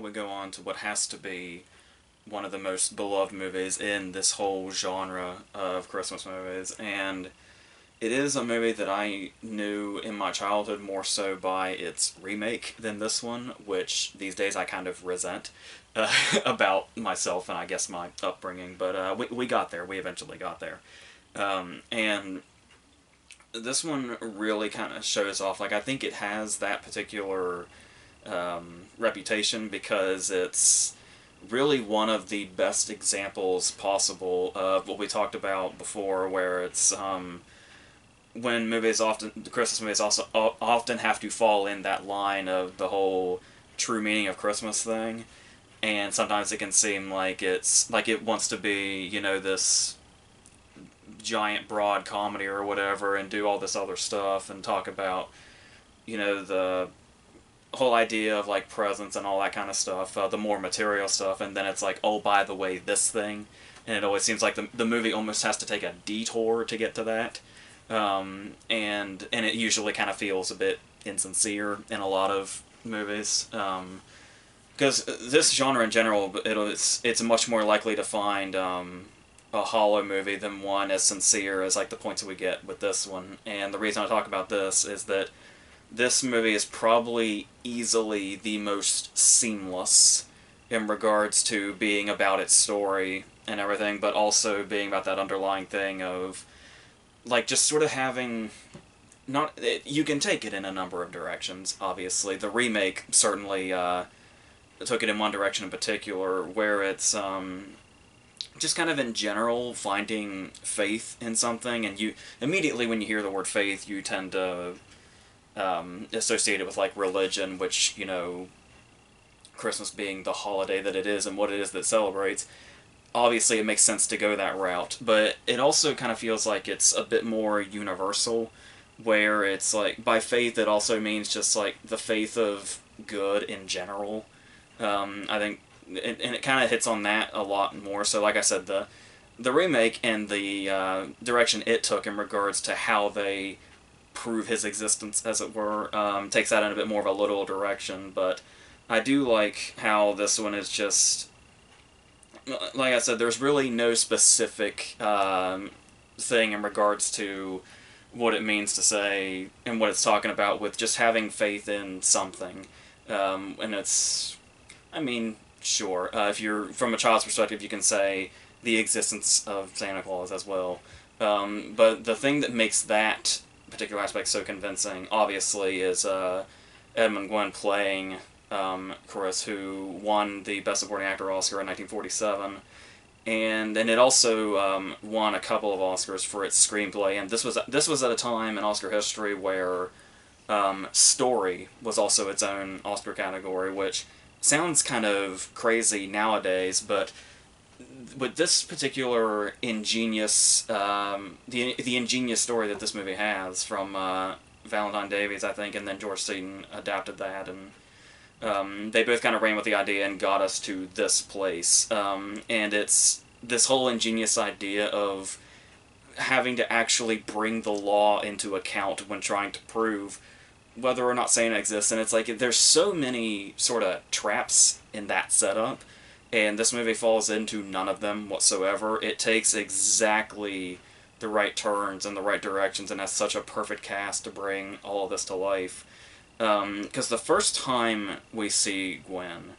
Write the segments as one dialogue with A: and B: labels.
A: we go on to what has to be one of the most beloved movies in this whole genre of Christmas movies, and it is a movie that I knew in my childhood more so by its remake than this one, which these days I kind of resent about myself and I guess my upbringing. But we got there. We eventually got there. And this one really kind of shows off. Like, I think it has that particular reputation because it's really one of the best examples possible of what we talked about before, where it's when movies often, Christmas movies also often have to fall in that line of the whole true meaning of Christmas thing, and sometimes it can seem like it's like it wants to be, you know, this giant broad comedy or whatever, and do all this other stuff and talk about, you know, the whole idea of like presents and all that kind of stuff, the more material stuff, and then it's like, oh, by the way, this thing, and it always seems like the movie almost has to take a detour to get to that, and it usually kind of feels a bit insincere in a lot of movies, because this genre in general, it's much more likely to find a hollow movie than one as sincere as like the points that we get with this one. And the reason I talk about this is that this movie is probably easily the most seamless in regards to being about its story and everything, but also being about that underlying thing of like just sort of having not you can take it in a number of directions. Obviously, the remake certainly took it in one direction in particular, where it's just kind of in general finding faith in something, and you immediately when you hear the word faith, you tend to associate it with like religion, which, you know, Christmas being the holiday that it is and what it is that it celebrates. Obviously, it makes sense to go that route, but it also kind of feels like it's a bit more universal, where it's like by faith it also means just like the faith of good in general. I think, and it kind of hits on that a lot more. So, like I said, the remake and the direction it took in regards to how they prove his existence, as it were, takes that in a bit more of a literal direction. But I do like how this one is just, like I said, there's really no specific thing in regards to what it means to say and what it's talking about with just having faith in something. And it's, I mean, sure, if you're from a child's perspective, you can say the existence of Santa Claus as well. But the thing that makes that particular aspect so convincing, obviously, is Edmund Gwenn playing Chris, who won the Best Supporting Actor Oscar in 1947, and it also won a couple of Oscars for its screenplay. And this was at a time in Oscar history where story was also its own Oscar category, which sounds kind of crazy nowadays, but with this particular ingenious, the ingenious story that this movie has from Valentine Davies, I think, and then George Seaton adapted that, and they both kind of ran with the idea and got us to this place. And it's this whole ingenious idea of having to actually bring the law into account when trying to prove whether or not Santa exists, and it's like there's so many sort of traps in that setup, and this movie falls into none of them whatsoever. It takes exactly the right turns and the right directions, and has such a perfect cast to bring all of this to life. Because the first time we see Gwen,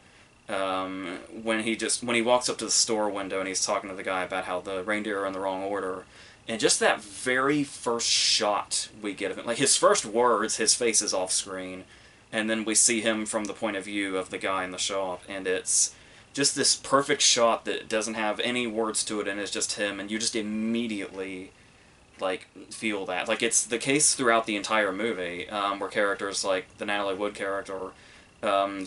A: when he walks up to the store window and he's talking to the guy about how the reindeer are in the wrong order, and just that very first shot we get of him, like his first words, his face is off screen, and then we see him from the point of view of the guy in the shop, and it's just this perfect shot that doesn't have any words to it, and it's just him, and you just immediately, like, feel that. Like, it's the case throughout the entire movie, where characters like the Natalie Wood character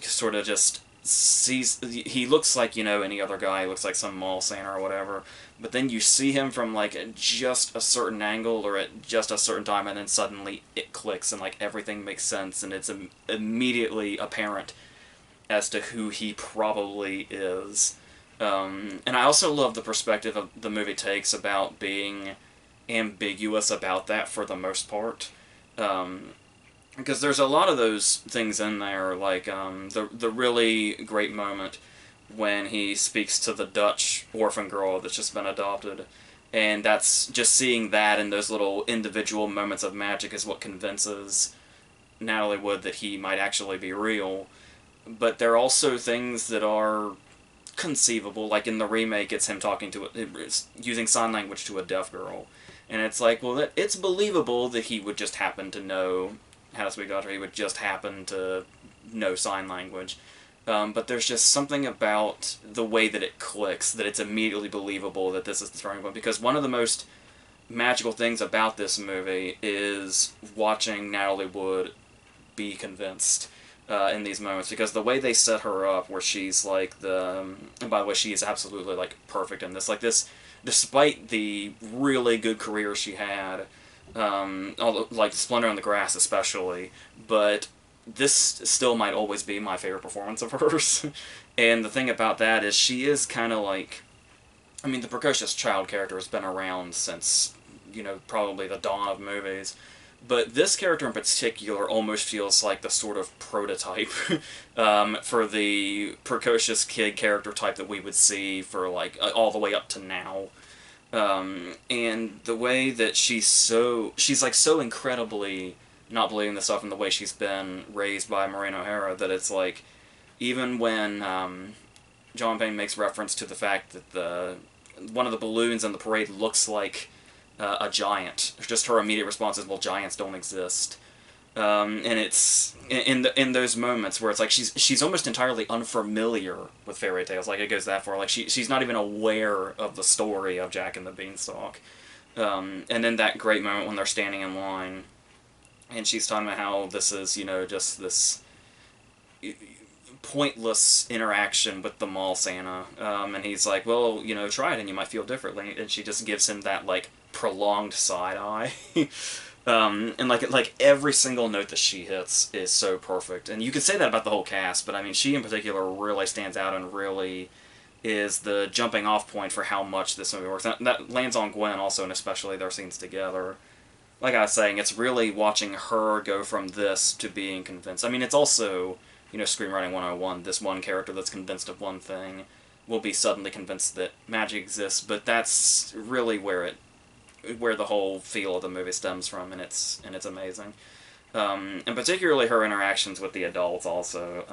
A: sort of just sees, he looks like, you know, any other guy, he looks like some mall Santa or whatever, but then you see him from, like, just a certain angle or at just a certain time, and then suddenly it clicks, and, like, everything makes sense, and it's immediately apparent as to who he probably is. And I also love the perspective of the movie takes about being ambiguous about that for the most part. because there's a lot of those things in there, like the really great moment when he speaks to the Dutch orphan girl that's just been adopted, and that's just seeing that and those little individual moments of magic is what convinces Natalie Wood that he might actually be real. But there are also things that are conceivable, like in the remake, it's him talking to it's using sign language to a deaf girl, and it's like, well, it's believable that he would just happen to know how to speak Dutch, or he would just happen to know sign language. But there's just something about the way that it clicks that it's immediately believable that this is the starting point. Because one of the most magical things about this movie is watching Natalie Wood be convinced in these moments, because the way they set her up, where she's like and by the way, she is absolutely like perfect in this. Like this, despite the really good career she had, like Splendor in the Grass especially, but this still might always be my favorite performance of hers. And the thing about that is she is kind of like, I mean, the precocious child character has been around since, probably the dawn of movies. But this character in particular almost feels like the sort of prototype for the precocious kid character type that we would see for like all the way up to now. And the way that she's like so incredibly not believing this stuff, in the way she's been raised by Maureen O'Hara, that it's like, even when John Payne makes reference to the fact that one of the balloons in the parade looks like a giant, just her immediate response is, well, giants don't exist. And it's in those moments where it's like she's almost entirely unfamiliar with fairy tales. Like, it goes that far. Like, she's not even aware of the story of Jack and the Beanstalk. And then that great moment when they're standing in line, and she's talking about how this is, just this pointless interaction with the mall Santa. And he's like, well, try it and you might feel differently. And she just gives him that, like, prolonged side eye. And like every single note that she hits is so perfect. And you could say that about the whole cast, but I mean, she in particular really stands out and really is the jumping off point for how much this movie works. That lands on Gwen also, and especially their scenes together. Like I was saying, it's really watching her go from this to being convinced. I mean, it's also, Screenwriting 101, this one character that's convinced of one thing will be suddenly convinced that magic exists, but that's really where the whole feel of the movie stems from, and it's amazing. And particularly her interactions with the adults also.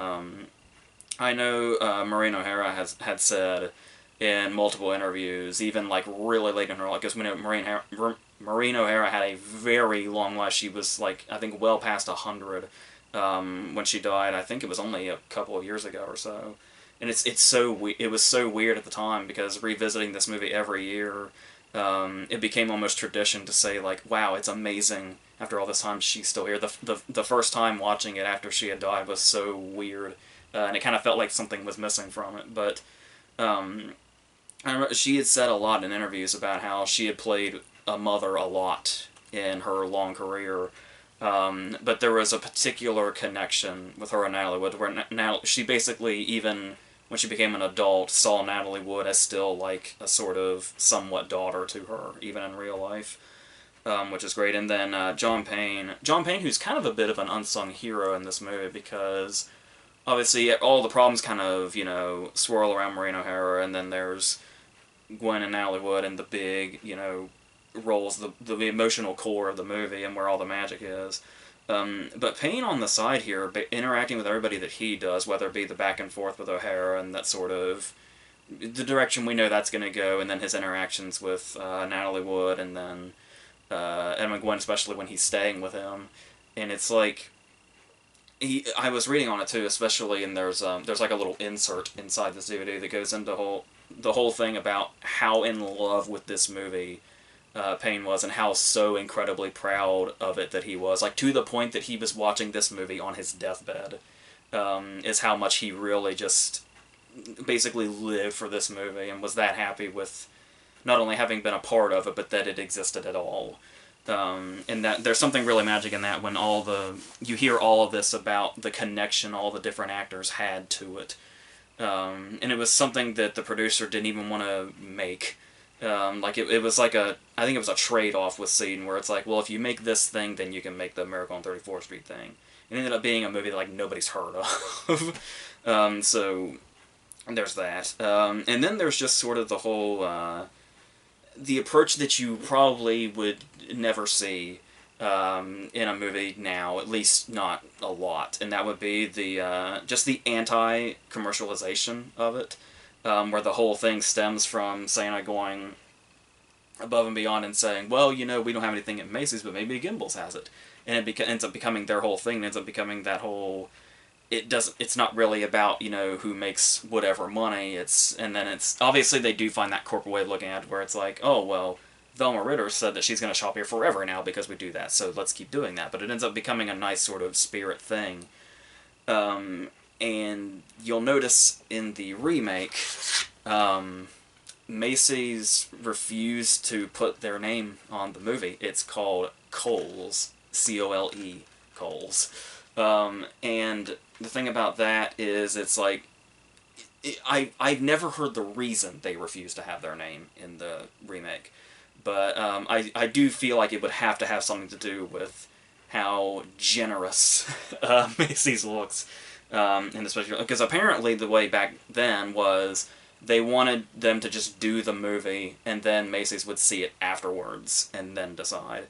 A: I know Maureen O'Hara had said in multiple interviews, even like really late in her life, because Maureen O'Hara had a very long life. She was like, I think, well past 100 when she died. I think it was only a couple of years ago or so. And it was so weird at the time, because revisiting this movie every year, it became almost tradition to say, like, wow, it's amazing after all this time she's still here. The first time watching it after she had died was so weird, and it kind of felt like something was missing from it. But I remember she had said a lot in interviews about how she had played a mother a lot in her long career, but there was a particular connection with her and Natalie Wood, where she basically, even when she became an adult, saw Natalie Wood as still like a sort of somewhat daughter to her, even in real life, which is great. And then John Payne, who's kind of a bit of an unsung hero in this movie, because obviously all the problems kind of, swirl around Maureen O'Hara, and then there's Gwen and Natalie Wood and the big, roles, the emotional core of the movie and where all the magic is. But Payne on the side here, interacting with everybody that he does, whether it be the back and forth with O'Hara and that sort of the direction we know that's going to go, and then his interactions with Natalie Wood, and then Edmund Gwenn, especially when he's staying with him. And it's like, I was reading on it too, especially, and there's like a little insert inside this DVD that goes into the whole thing about how in love with this movie Payne was, and how so incredibly proud of it that he was, like, to the point that he was watching this movie on his deathbed, is how much he really just basically lived for this movie, and was that happy with not only having been a part of it, but that it existed at all. And that there's something really magic in that, when you hear all of this about the connection all the different actors had to it. And it was something that the producer didn't even want to make. Like it was like I think it was a trade-off with Seed, where it's like, well, if you make this thing, then you can make the Miracle on 34th Street thing. It ended up being a movie that like nobody's heard of. So there's that. And then there's just sort of the whole the approach that you probably would never see in a movie now, at least not a lot, and that would be the just the anti-commercialization of it, where the whole thing stems from Santa going above and beyond and saying, well, you know, we don't have anything at Macy's, but maybe Gimbels has it, and it ends up becoming their whole thing. It ends up becoming that whole. It's not really about, you know, who makes whatever money. And then it's obviously they do find that corporate way of looking at it, where it's like, oh well, Velma Ritter said that she's going to shop here forever now because we do that, so let's keep doing that. But it ends up becoming a nice sort of spirit thing. And you'll notice in the remake, Macy's refused to put their name on the movie. It's called Kohl's, C-O-L-E, Kohl's. And the thing about that is, it's like, I've never heard the reason they refused to have their name in the remake. But I do feel like it would have to have something to do with how generous Macy's looks. And especially because apparently the way back then was they wanted them to just do the movie, and then Macy's would see it afterwards and then decide.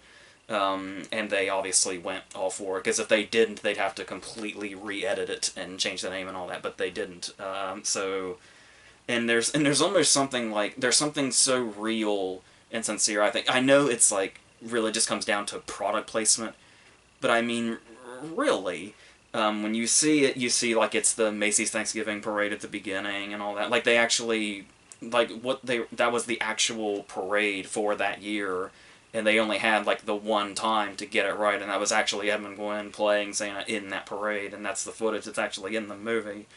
A: And they obviously went all for it, because if they didn't, they'd have to completely re-edit it and change the name and all that, but they didn't. And there's almost something like, there's something so real and sincere, I think. I know it's like, really just comes down to product placement, but I mean, really, when you see it, you see like it's the Macy's Thanksgiving Parade at the beginning and all that. Like they actually, like that was the actual parade for that year, and they only had like the one time to get it right, and that was actually Edmund Gwenn playing Santa in that parade, and that's the footage that's actually in the movie.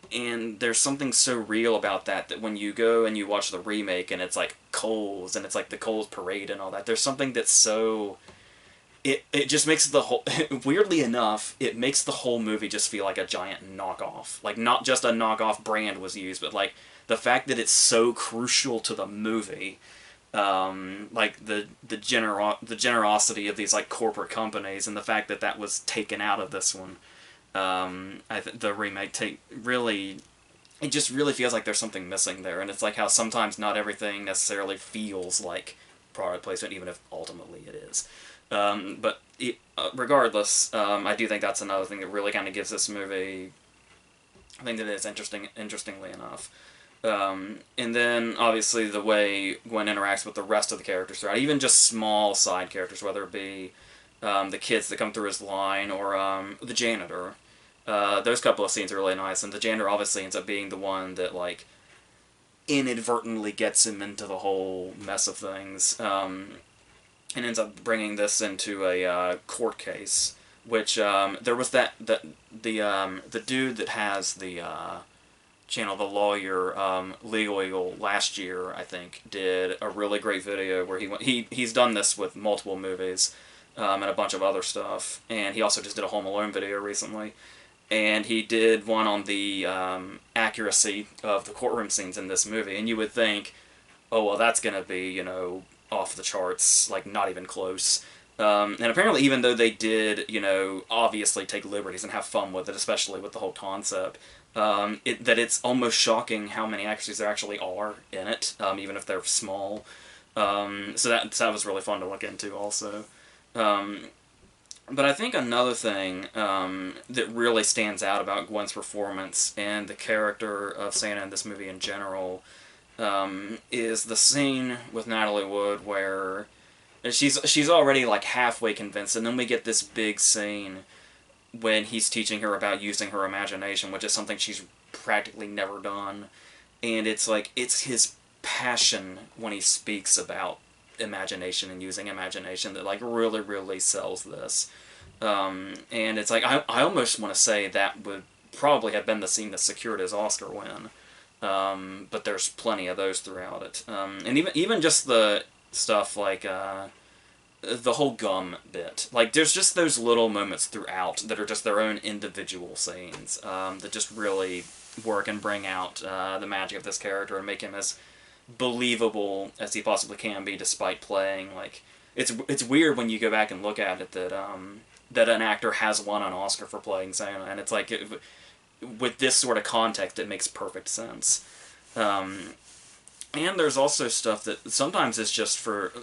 A: And there's something so real about that when you go and you watch the remake and it's like Kohl's and it's like the Kohl's parade and all that, there's something that's so... It just makes the whole... weirdly enough, it makes the whole movie just feel like a giant knockoff. Like, not just a knockoff brand was used, but like the fact that it's so crucial to the movie, like the generosity of these like corporate companies, and the fact that that was taken out of this one. The remake really, it just really feels like there's something missing there, and it's like how sometimes not everything necessarily feels like product placement, even if ultimately it is. Regardless, I do think that's another thing that really kind of gives this movie, I think that it's interestingly enough. And then, obviously, the way Gwen interacts with the rest of the characters throughout, even just small side characters, whether it be the kids that come through his line, or the janitor. Those couple of scenes are really nice, and the janitor obviously ends up being the one that, like, inadvertently gets him into the whole mess of things, and ends up bringing this into a court case, which there was the dude that has the channel, the lawyer, Legal Eagle, last year, I think, did a really great video where he's done this with multiple movies, and a bunch of other stuff, and he also just did a Home Alone video recently, and he did one on the accuracy of the courtroom scenes in this movie, and you would think, oh, well, that's gonna be, you know, off the charts, like, not even close. And apparently, even though they did, you know, obviously take liberties and have fun with it, especially with the whole concept, that it's almost shocking how many accuracies there actually are in it, even if they're small. So that was really fun to look into also. But I think another thing that really stands out about Gwen's performance and the character of Santa in this movie in general is the scene with Natalie Wood where she's already like halfway convinced, and then we get this big scene when he's teaching her about using her imagination, which is something she's practically never done. And it's like, it's his passion when he speaks about imagination and using imagination that like really, really sells this. And it's like, I almost want to say that would probably have been the scene that secured his Oscar win. But there's plenty of those throughout it. And even just the stuff like the whole gum bit. Like, there's just those little moments throughout that are just their own individual scenes that just really work and bring out the magic of this character and make him as believable as he possibly can be, despite playing like it's weird when you go back and look at it that that an actor has won an Oscar for playing Santa, and it's like with this sort of context, it makes perfect sense. Um, and there's also stuff that sometimes is just for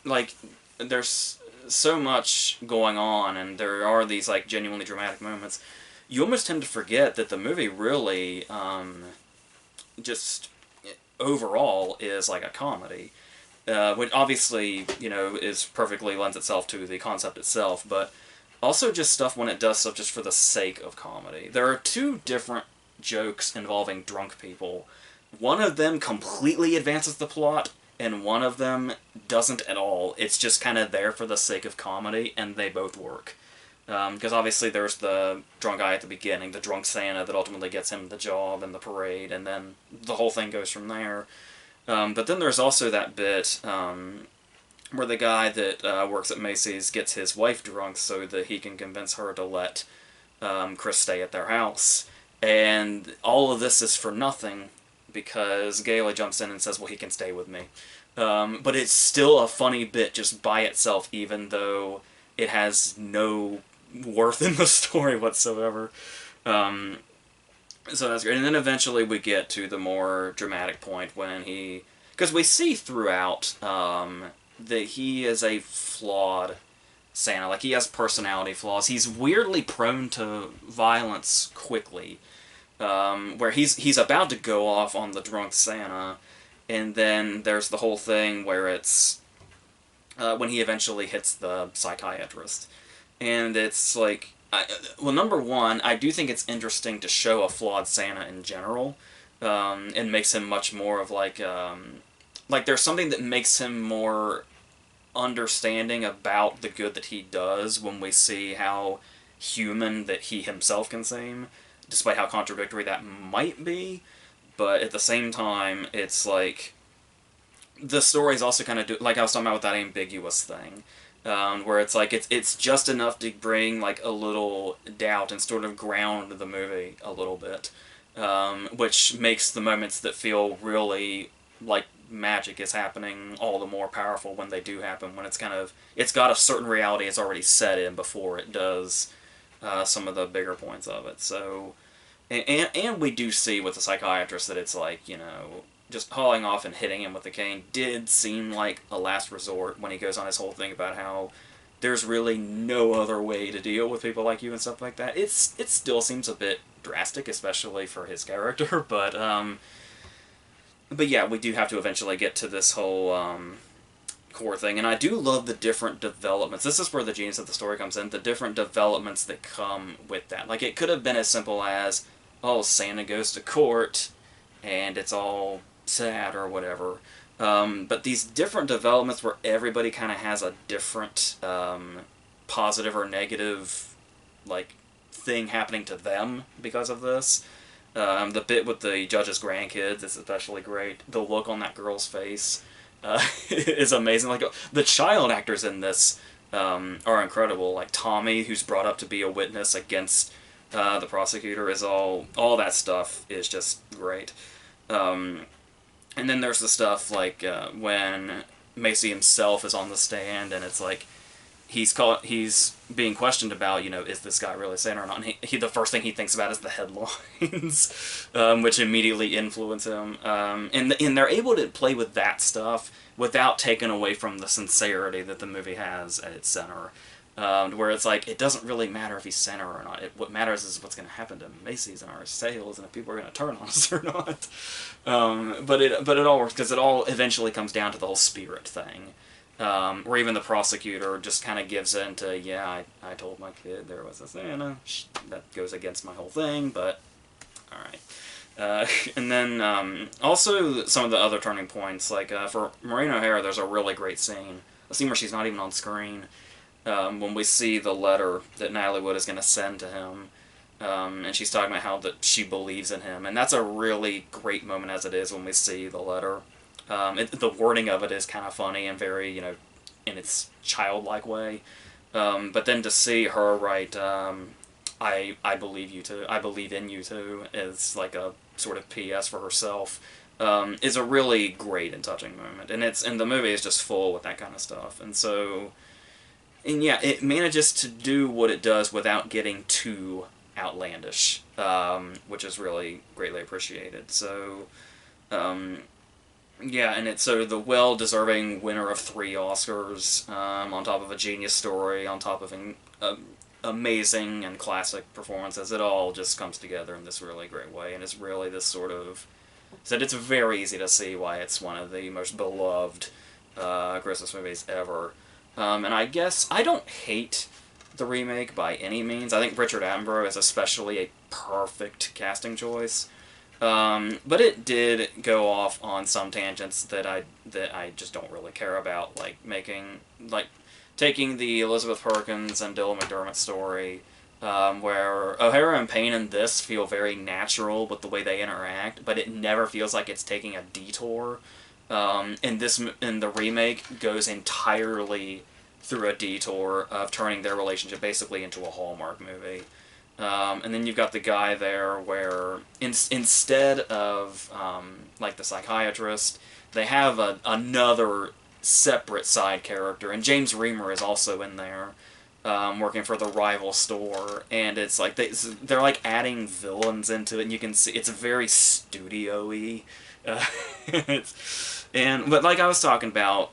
A: like there's so much going on, and there are these like genuinely dramatic moments. You almost tend to forget that the movie really just overall is like a comedy, which obviously is perfectly lends itself to the concept itself, but also just stuff when it does stuff just for the sake of comedy. There are two different jokes involving drunk people. One of them completely advances the plot, and one of them doesn't at all. It's just kind of there for the sake of comedy, and they both work. Because obviously there's the drunk guy at the beginning, the drunk Santa that ultimately gets him the job and the parade, and then the whole thing goes from there. But then there's also that bit where the guy that works at Macy's gets his wife drunk so that he can convince her to let Chris stay at their house. And all of this is for nothing because Gailey jumps in and says, well, he can stay with me. But it's still a funny bit just by itself, even though it has no worth in the story whatsoever. So that's great. And then eventually we get to the more dramatic point when he... Because we see throughout that he is a flawed Santa. Like, he has personality flaws. He's weirdly prone to violence quickly. Where he's about to go off on the drunk Santa, and then there's the whole thing where it's... when he eventually hits the psychiatrist. And it's like... well, number one, I do think it's interesting to show a flawed Santa in general, and makes him much more of like there's something that makes him more understanding about the good that he does when we see how human that he himself can seem, despite how contradictory that might be. But at the same time, it's like the story's also kind of like I was talking about with that ambiguous thing. Where it's like it's just enough to bring like a little doubt and sort of ground the movie a little bit, which makes the moments that feel really like magic is happening all the more powerful when they do happen. When it's got a certain reality it's already set in before it does some of the bigger points of it. So, and we do see with the psychiatrist that it's like just hauling off and hitting him with the cane did seem like a last resort when he goes on his whole thing about how there's really no other way to deal with people like you and stuff like that. It still seems a bit drastic, especially for his character, but yeah, we do have to eventually get to this whole core thing, and I do love the different developments. This is where the genius of the story comes in, the different developments that come with that. Like, it could have been as simple as, oh, Santa goes to court, and it's all sad or whatever. But these different developments where everybody kind of has a different positive or negative like thing happening to them because of this. The bit with the judge's grandkids is especially great. The look on that girl's face is amazing. Like, the child actors in this are incredible. Like Tommy, who's brought up to be a witness against the prosecutor, is all that stuff is just great. And then there's the stuff like when Macy himself is on the stand, and it's like he's being questioned about, is this guy really Santa or not? And he the first thing he thinks about is the headlines, which immediately influence him. And they're able to play with that stuff without taking away from the sincerity that the movie has at its center. Where it's like, it doesn't really matter if he's Santa or not. What matters is what's going to happen to Macy's and our sales, and if people are going to turn on us or not. But it all works, because it all eventually comes down to the whole spirit thing. Where even the prosecutor just kind of gives in to, yeah, I told my kid there was a Santa. That goes against my whole thing, but alright. And then also some of the other turning points, like for Maureen O'Hara, there's a really great scene. A scene where she's not even on screen. When we see the letter that Natalie Wood is going to send to him, and she's talking about how that she believes in him, and that's a really great moment as it is when we see the letter. The wording of it is kind of funny and very, in its childlike way, but then to see her write, I believe you too, I believe in you too, is like a sort of PS for herself, is a really great and touching moment, and the movie is just full with that kind of stuff, and yeah, it manages to do what it does without getting too outlandish, which is really greatly appreciated. So, um, yeah, and it's so the well-deserving winner of 3 Oscars, on top of a genius story, on top of an amazing and classic performances. It all just comes together in this really great way, and it's really this sort of so it's very easy to see why it's one of the most beloved Christmas movies ever. And I guess I don't hate the remake by any means. I think Richard Attenborough is especially a perfect casting choice. But it did go off on some tangents that I just don't really care about, like taking the Elizabeth Perkins and Dylan McDermott story, where O'Hara and Payne in this feel very natural with the way they interact, but it never feels like it's taking a detour. In the remake goes entirely through a detour of turning their relationship basically into a Hallmark movie. And then you've got the guy there where instead of like the psychiatrist, they have another separate side character, and James Remar is also in there, working for the rival store, and it's like they're like adding villains into it, and you can see it's very studio-y. Uh, but like I was talking about,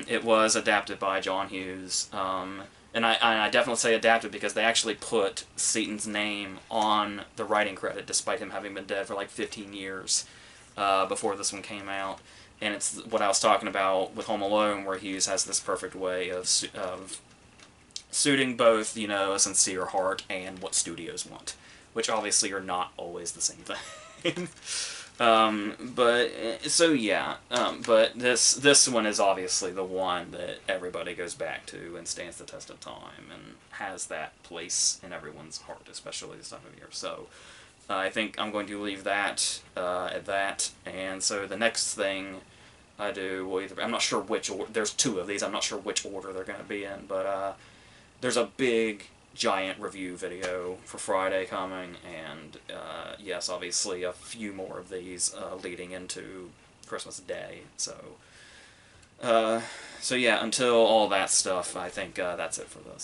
A: it was adapted by John Hughes, and I definitely say adapted because they actually put Seaton's name on the writing credit, despite him having been dead for like 15 years before this one came out. And it's what I was talking about with Home Alone, where Hughes has this perfect way of suiting both, a sincere heart and what studios want, which obviously are not always the same thing. But this one is obviously the one that everybody goes back to and stands the test of time and has that place in everyone's heart, especially this time of year. So I think I'm going to leave that at that. And so the next thing I do will either, I'm not sure which order, there's 2 of these, I'm not sure which order they're going to be in, but there's a big giant review video for Friday coming, and yes, obviously a few more of these leading into Christmas Day. So yeah, until all that stuff, I think that's it for this.